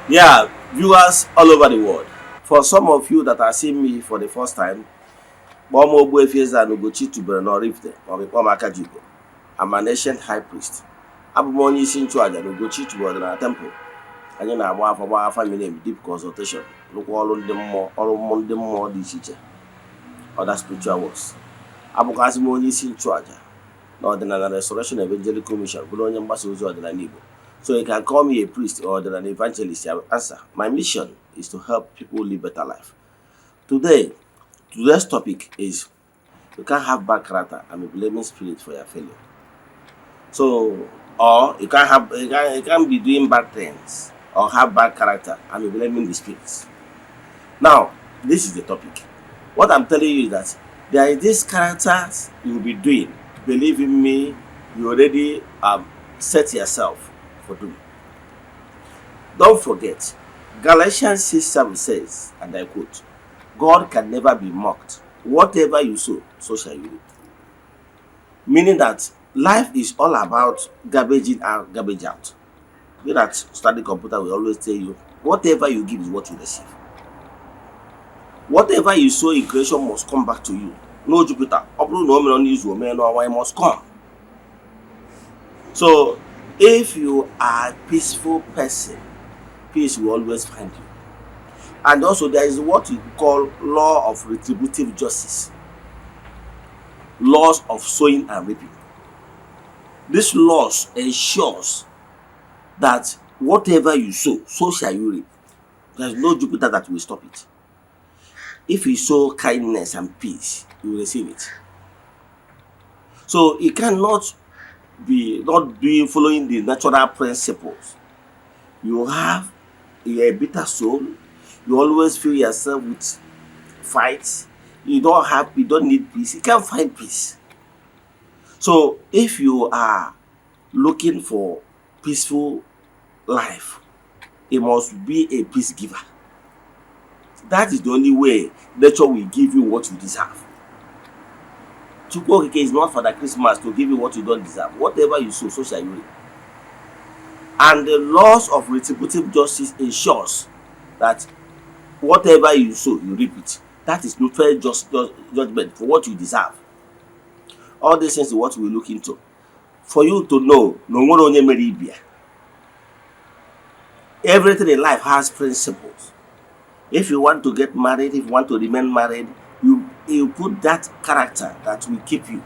Yeah, viewers all over the world. For some of you that are seeing me for the first time, Ogbuefi Ezeana ugochitubelu na Oraifite Jibo. I'm an ancient high priest. Abụ m onye isi nchụaja na ugochitubelu ọdịnala temple. Anyị na-agba afa miri deep consultation, rụkwa ọrụ ndị mmụọ dị iche iche, other spiritual works. Abụkwazị m onye isi nchụaja na ọdịnala Restoration Evangelical Mission, bụrụ onye mgbasa ozi ọdịnala Igbo. So you can call me a priest or an evangelist. I will answer. My mission is to help people live better life. Today's topic is you can't have bad character and be blaming spirit for your failure. So, or you can't be doing bad things or have bad character and be blaming the spirits. Now, this is the topic. What I'm telling you is that there is these characters you will be doing. Believe in me, you already set yourself for doing. Don't forget, Galatians 6:7 says, and I quote, God can never be mocked. Whatever you sow, so shall you reap. Meaning that life is all about garbage in and garbage out. You that study computer will always tell you, whatever you give is what you receive. Whatever you sow in creation must come back to you. No Jupiter, it must come. So, if you are a peaceful person, peace will always find you. And also there is what we call law of retributive justice. Laws of sowing and reaping. This laws ensures that whatever you sow, so shall you reap. There is no Jupiter that will stop it. If you sow kindness and peace, you will receive it. So it cannot be not doing following the natural principles. You're a bitter soul. You always feel yourself with fights. You don't need peace. You can't find peace. So if you are looking for peaceful life, it must be a peace giver. That is the only way nature will give you what you deserve. Chukwu is not for the Christmas to give you what you don't deserve. Whatever you sow, so shall you reap. And the laws of retributive justice ensures that whatever you sow, you reap it. That is no fair judgment for what you deserve. All these things is what we look into. For you to know, everything in life has principles. If you want to get married, if you want to remain married, you put that character that will keep you.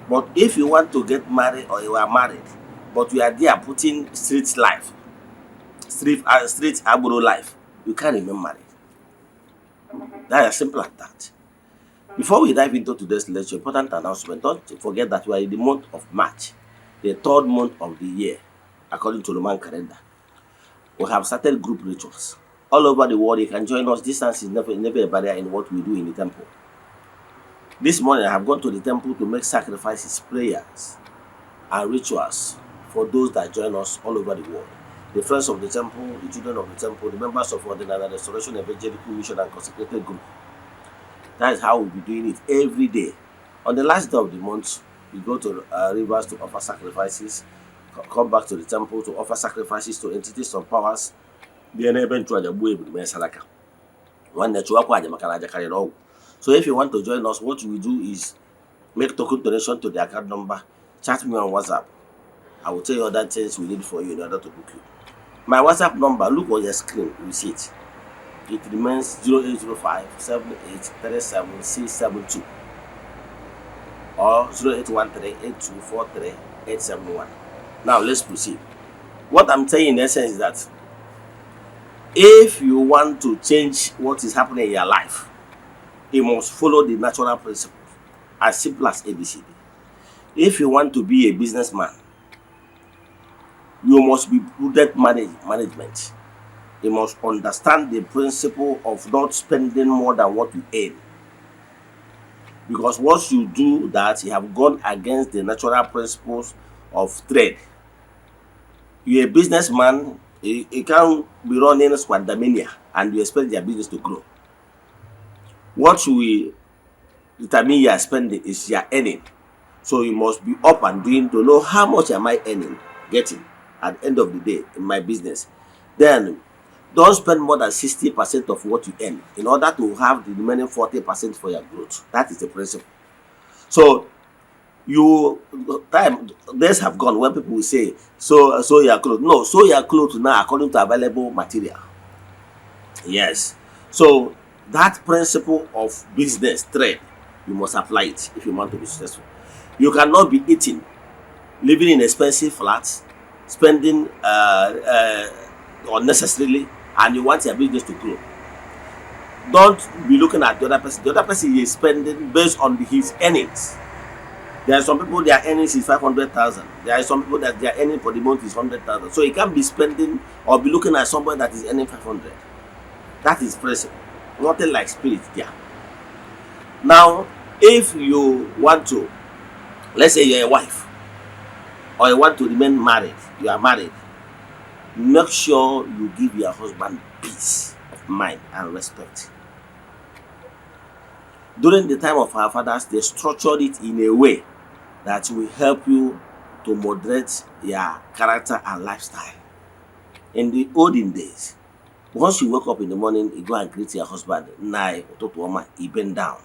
But if you want to get married or you are married, but you are there putting street life, street agro life, you can't remain married. That is simple as that. Before we dive into today's lecture, important announcement. Don't forget that we are in the month of March, the third month of the year, according to Roman calendar. We have started group rituals. All over the world, you can join us. Distance is never a barrier in what we do in the temple. This morning, I have gone to the temple to make sacrifices, prayers, and rituals for those that join us all over the world. The friends of the temple, the children of the temple, the members of Ordinary Restoration Evangelical Mission and Consecrated Group. That is how we'll be doing it every day. On the last day of the month, we go to rivers to offer sacrifices, come back to the temple to offer sacrifices to entities and powers. So if you want to join us, what we do is make token donation to the account number, chat me on WhatsApp. I will tell you other things we need for you in order to book you. My WhatsApp number, look on your screen, you see it. It remains 0805 78 37 672 or 0813 8243 871. Now let's proceed. What I'm saying in essence is that if you want to change what is happening in your life, you must follow the natural principles, as simple as ABCD. If you want to be a businessman, you must be prudent management. You must understand the principle of not spending more than what you earn. Because once you do that, you have gone against the natural principles of trade. You're a businessman, you can't be running squandermania and you expect your business to grow. What will determine your spending is your earning. So you must be up and doing to know how much am I earning, getting at the end of the day in my business. then don't spend more than 60% of what you earn in order to have the remaining 40% for your growth. That is the principle. So you time days have gone when people will say sew your clothes. No, sew your clothes now according to available material. Yes. So that principle of business trade, you must apply it if you want to be successful. You cannot be eating, living in expensive flats, spending unnecessarily, and you want your business to grow. Don't be looking at the other person. The other person is spending based on his earnings. There are some people their earnings is 500,000. There are some people that their earning for the month is 100,000. So you can't be spending or be looking at somebody that is earning 500. That is principle. Nothing like spirit there. Now, if you want to, let's say you're a wife, or you want to remain married, you are married, make sure you give your husband peace of mind and respect. During the time of our fathers, they structured it in a way that will help you to moderate your character and lifestyle. In the olden days, once you wake up in the morning, you go and greet your husband. He bend down.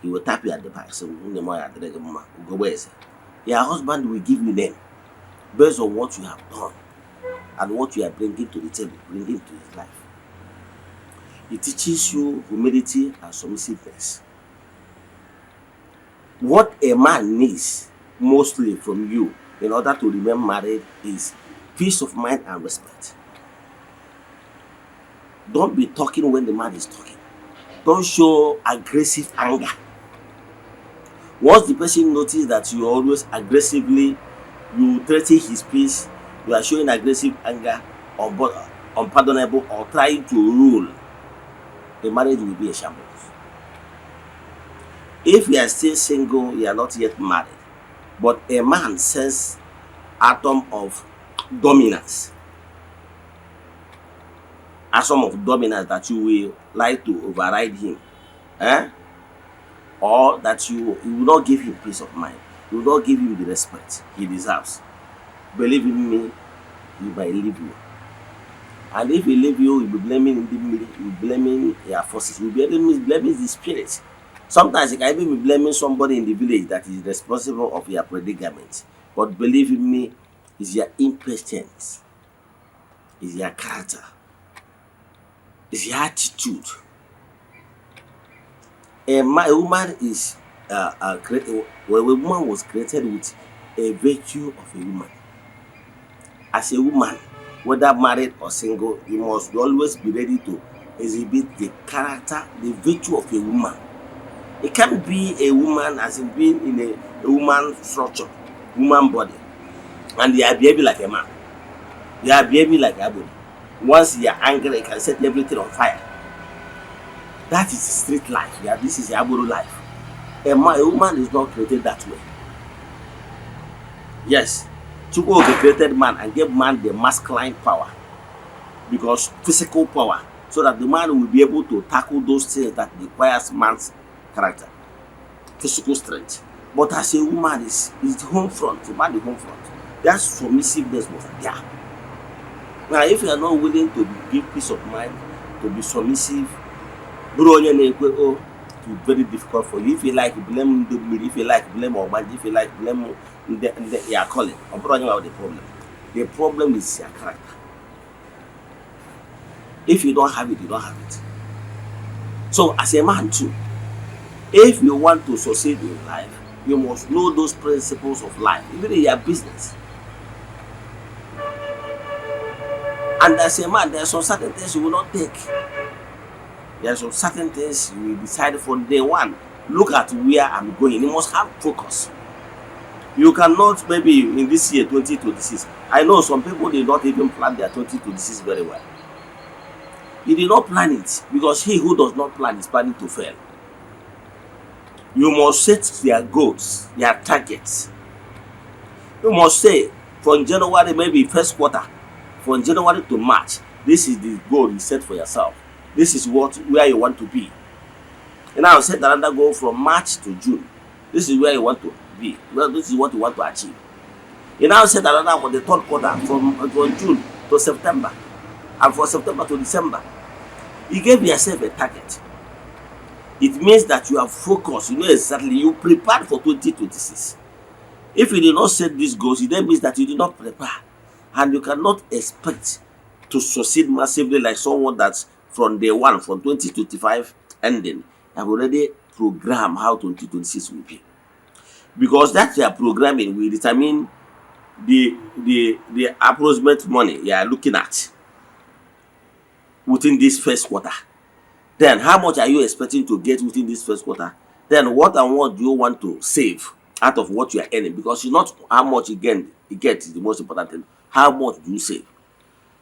He will tap you at the back. So, your husband will give you name based on what you have done and what you are bringing to the table, bringing to his life. It teaches you humility and submissiveness. What a man needs mostly from you in order to remain married is peace of mind and respect. Don't be talking when the man is talking. Don't show aggressive anger. Once the person notices that you are always aggressively, you threaten his peace, you are showing aggressive anger, unpardonable, or trying to rule, the marriage will be a shambles. If you are still single, you are not yet married, but a man senses atom of dominance, that you will like to override him, or that you will not give him peace of mind, you will not give him the respect he deserves. Believe in me, he might leave you. And if he leave you, you'll be blaming you'll be blaming your forces, you'll be blaming the spirit. Sometimes you can even be blaming somebody in the village that is responsible of your predicament. But believe in me, it's your impatience, it's your character, it's your attitude. A woman is a woman was created with a virtue of a woman. As a woman, whether married or single, you must always be ready to exhibit the character, the virtue of a woman. It can't be a woman as in being in a woman structure, woman body, and you are behaving like a man. You are behaving like a body. Once you are angry, you can set everything on fire. That is street life. Yeah, this is Aburu life. A woman is not created that way. Yes, Chukwu created man and gave man the masculine power, because physical power, so that the man will be able to tackle those things that requires man's character, physical strength. But as a woman is the home front, the man the home front. That's submissiveness must be there. Now, if you are not willing to give peace of mind, to be submissive, it will be very difficult for you. If you like, blame the media. If you like, blame Obanji. If you like, blame your calling. I'm talking about the problem. The problem is your character. If you don't have it, you don't have it. So, as a man too, if you want to succeed in life, you must know those principles of life, even in your business. And as a man, there are some certain things you will not take. There are some certain things you will decide from day one. Look at where I'm going. You must have focus. You cannot, maybe in this year 2026. I know some people did not even plan their 2026 very well. You did not plan it, because he who does not plan is planning to fail. You must set their goals, their targets. You must say, from January, maybe first quarter, from January to March, this is the goal you set for yourself. This is where you want to be. And now set another goal from March to June. This is where you want to be. Well, this is what you want to achieve. You now set another for the third quarter, from June to September. and for September to December. You gave yourself a target. It means that you are focused. You know exactly. You prepared for 2026. If you did not set these goals, it then means that you did not prepare, and you cannot expect to succeed massively like someone that's from day one, from 2025 ending, have already programmed how 2026 will be, because that their programming will determine the approximate money you are looking at within this first quarter. Then how much are you expecting to get within this first quarter? Then what and what do you want to save out of what you are earning? Because it's not how much you get is the most important thing. How much do you save?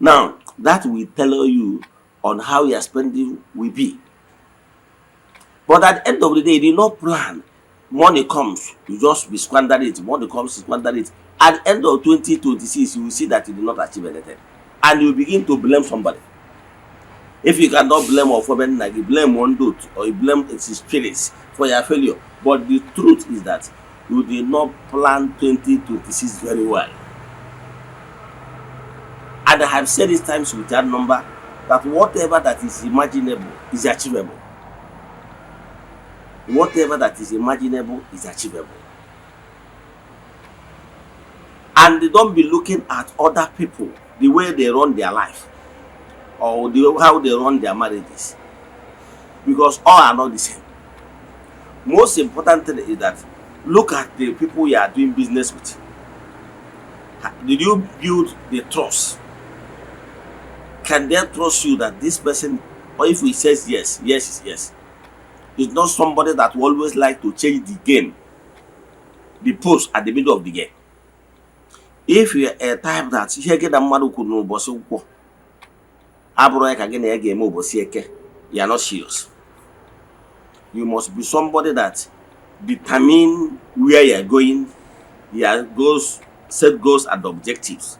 Now that will tell you on how your spending will be. But at the end of the day, you did not plan. Money comes, you just be squander it. Money comes, you squander it. At the end of 2026, you will see that you did not achieve anything, and you begin to blame somebody. If you cannot blame or for you blame one dude or you blame its spirits for your failure. But the truth is that you did not plan 2026 very well. And I have said it times with that number that whatever that is imaginable is achievable. Whatever that is imaginable is achievable. And don't be looking at other people, the way they run their life, or how they run their marriages, because all are not the same. Most important thing is that look at the people you are doing business with. Did you build the trust? Can they trust you that this person, or if he says yes, yes is yes. It's not somebody that will always like to change the game, the post at the middle of the game. If you are a type that you get a man could know boss, you are not serious. You must be somebody that determine where you are going, set goals and objectives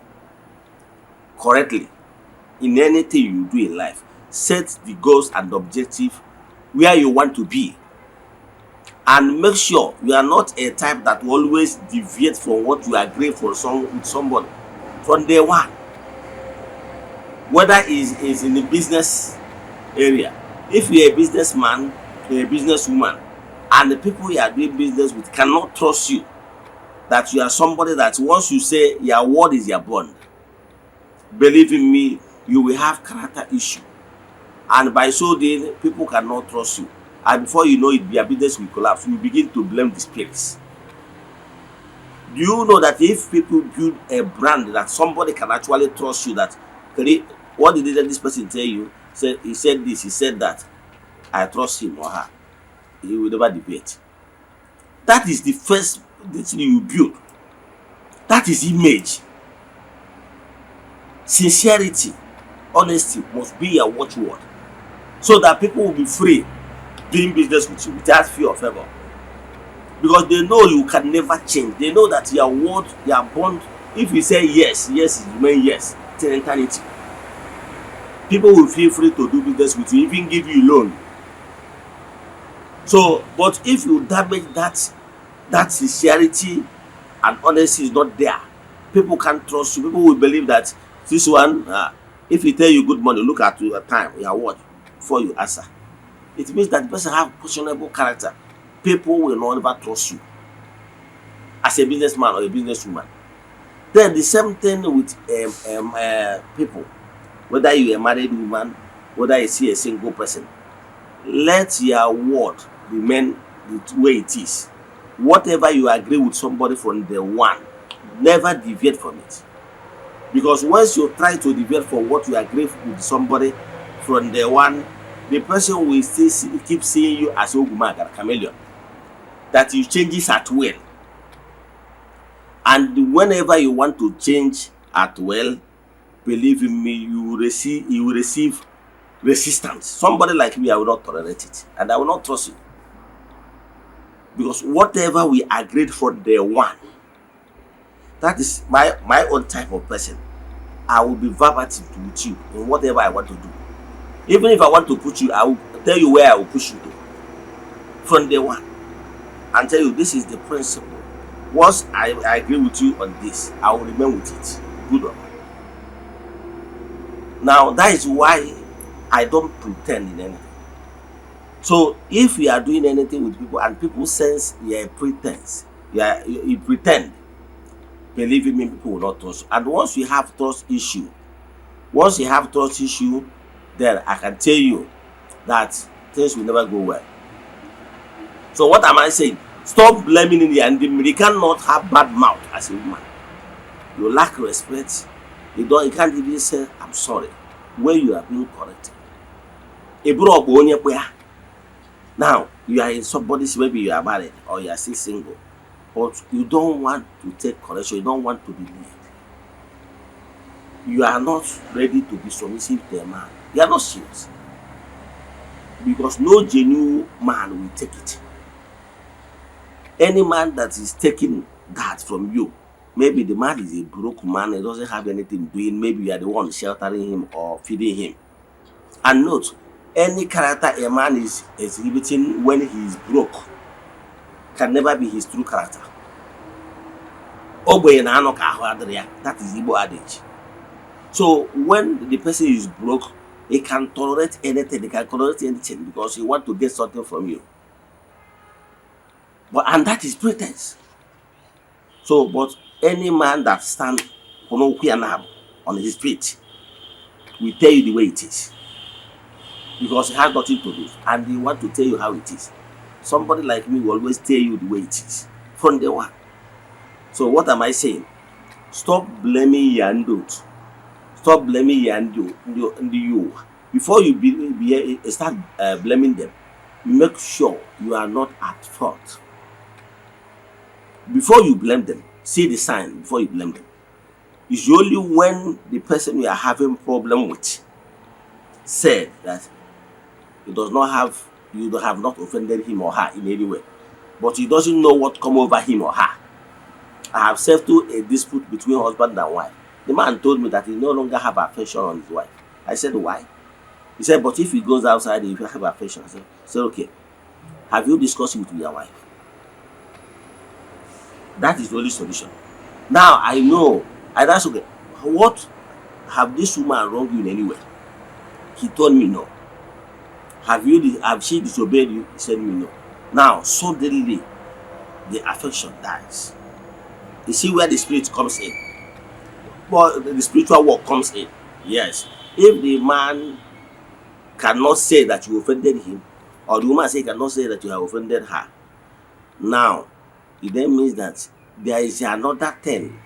correctly. In anything you do in life, set the goals and objectives where you want to be, and make sure you are not a type that will always deviate from what you agree with somebody from day one. Whether is in the business area, if you're a businessman or a businesswoman, and the people you are doing business with cannot trust you, that you are somebody that once you say your word is your bond, believe in me, you will have character issue, and by so doing, people cannot trust you, and before you know it, your business will collapse. You begin to blame the spirits. Do you know that if people build a brand that somebody can actually trust you, that what did this person tell you? He said this, he said that, I trust him or her, he will never debate. That is the first thing you build. That is image. Sincerity, honesty must be your watchword, so that people will be free doing business with you without fear of favor, because they know you can never change. They know that your word, your bond, if you say yes, yes is remain yes till eternity. People will feel free to do business with you, even give you loan. So, but if you damage that sincerity and honesty is not there, people can't trust you. People will believe that this one, if he tell you good money, look at your time, your word, before you answer. It means that the person have questionable character. People will not ever trust you as a businessman or a businesswoman. Then the same thing with people. Whether you are a married woman, whether you see a single person, let your word remain the way it is. Whatever you agree with somebody from the one, never deviate from it. Because once you try to deviate from what you agree with somebody from the one, the person will still keep seeing you as Ogbuefi chameleon, that you changes at will. And whenever you want to change at will, believe in me, you will receive resistance. Somebody like me, I will not tolerate it, and I will not trust you. Because whatever we agreed from day one, that is my own type of person. I will be verbatim with you in whatever I want to do. Even if I want to put you, I will tell you where I will push you to from day one, and tell you this is the principle. Once I agree with you on this, I will remain with it. Good one. Now that is why I don't pretend in anything. So if you are doing anything with people and people sense you're a pretense, you pretend, believe me, people will not trust you. And once you have trust issue, then I can tell you that things will never go well. So what am I saying? Stop blaming in the end. You cannot have bad mouth as a woman. You lack respect. You can't even say I'm sorry when you are being corrected. Now you are in somebody's, maybe you are married or you are still single, but you don't want to take correction, you don't want to be led. You are not ready to be submissive to a man. You are not serious. Because no genuine man will take it. Any man that is taking that from you, maybe the man is a broke man, he doesn't have anything doing, maybe you are the one sheltering him or feeding him. And note, any character a man is exhibiting when he is broke can never be his true character. That is Igbo adage. So when the person is broke, he can tolerate anything, because he wants to get something from you. And that is pretense. So, but any man that stands on his feet will tell you the way it is, because he has nothing to do, and he wants to tell you how it is. Somebody like me will always tell you the way it is from day one. So what am I saying? Stop blaming Yandot. Stop blaming you. Before you start blaming them, make sure you are not at fault. Before you blame them, see the sign before you blame them. It's only when the person you are having problem with said that you have not offended him or her in any way, but he doesn't know what come over him or her. I have settled a dispute between husband and wife. The man told me that he no longer have affection on his wife. I said, why? He said, but if he goes outside, if you have affection. I said, okay. Have you discussed it with your wife? That is the only solution. Now I know. And that's okay. What have this woman wronged you in any way? He told me no. Have she disobeyed you? He said me no. Now suddenly the affection dies. You see where the spirit comes in. But the spiritual work comes in. Yes. If the man cannot say that you offended him, or the woman cannot say that you have offended her, now it then means that there is another thing.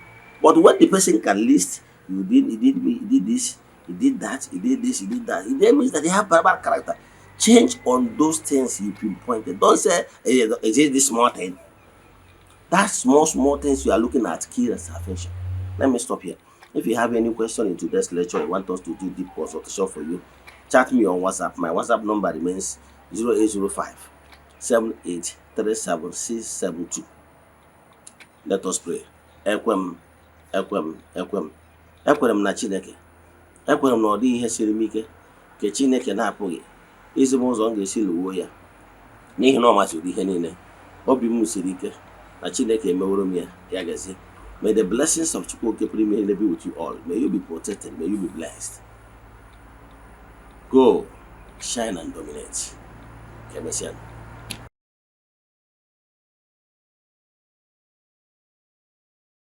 But when the person can list, he did this, he did that, he did this, he did that, it then means that they have bad character. Change on those things you pinpointed. Don't say, is it this small thing? That small things you are looking at kill as affection. Let me stop here. If you have any question in today's lecture, you want us to do deep consultation for you, chat me on WhatsApp. My WhatsApp number remains 0805 7837672. Let us pray. Ekwem na Chineke. Ekwem na ọ dị ihe siri m ike ke Chineke na-apụghị izigbo ụzọ m ga-esi lụwo ya, n'ihi na ọ masịrị ihe niile. Obi m siri ike na Chineke emeworo m ya, ya gazie. May the blessings of Chukwu be with you all. May you be protected. May you be blessed. Go, shine and dominate. Kemesian.